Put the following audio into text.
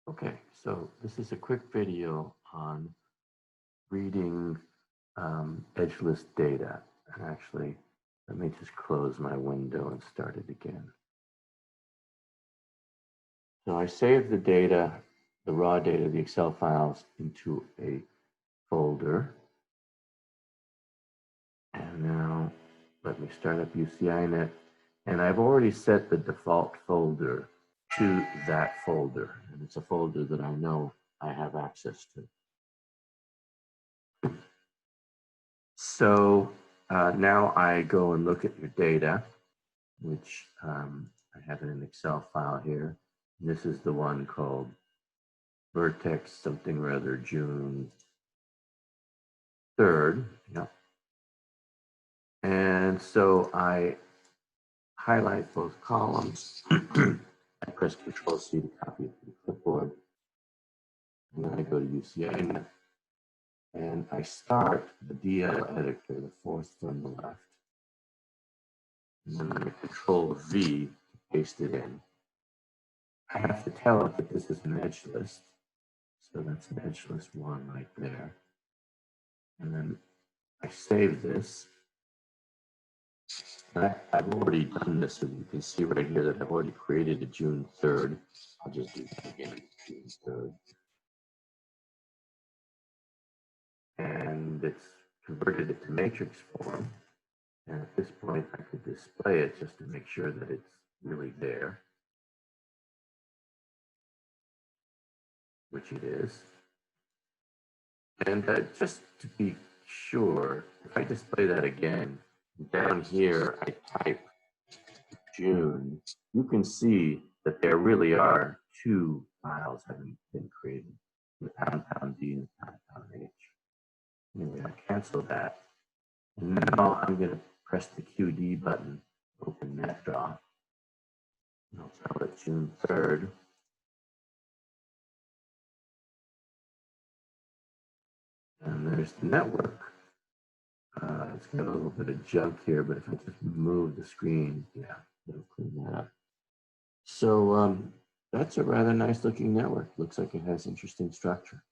Okay, so this is a quick video on reading edgelist data. And actually, let me just close my window and start it again. So I saved the data, the raw data, the Excel files into a folder. And now let me start up UCINET. And I've already set the default folder to that folder. And it's a folder that I know I have access to. So now I go and look at your data, which I have in an Excel file here. This is the one called Vertex something or other June 3rd. Yep. And so I highlight both columns. I press Control-C to copy it to the clipboard. And then I go to UCINET. And I start the DL editor, the fourth from the left. And then I Control-V to paste it in. I have to tell it that this is an edge list. So that's an edge list 1 right there. And then I save this. I've already done this, and you can see right here that I've already created a June 3rd. I'll just do that again, June 3rd. And it's converted it to matrix form. And at this point, I could display it just to make sure that it's really there, which it is. And just to be sure, if I display that again, down here I type June, you can see that there really are two files having been created, the #D and #H. Anyway, I cancel that. And now I'm going to press the QD button, open that draw. And I'll tell it June 3rd. And there's the network. It's got a little bit of junk here, but if I just move the screen, yeah, it'll clean that up. So that's a rather nice looking network. Looks like it has interesting structure.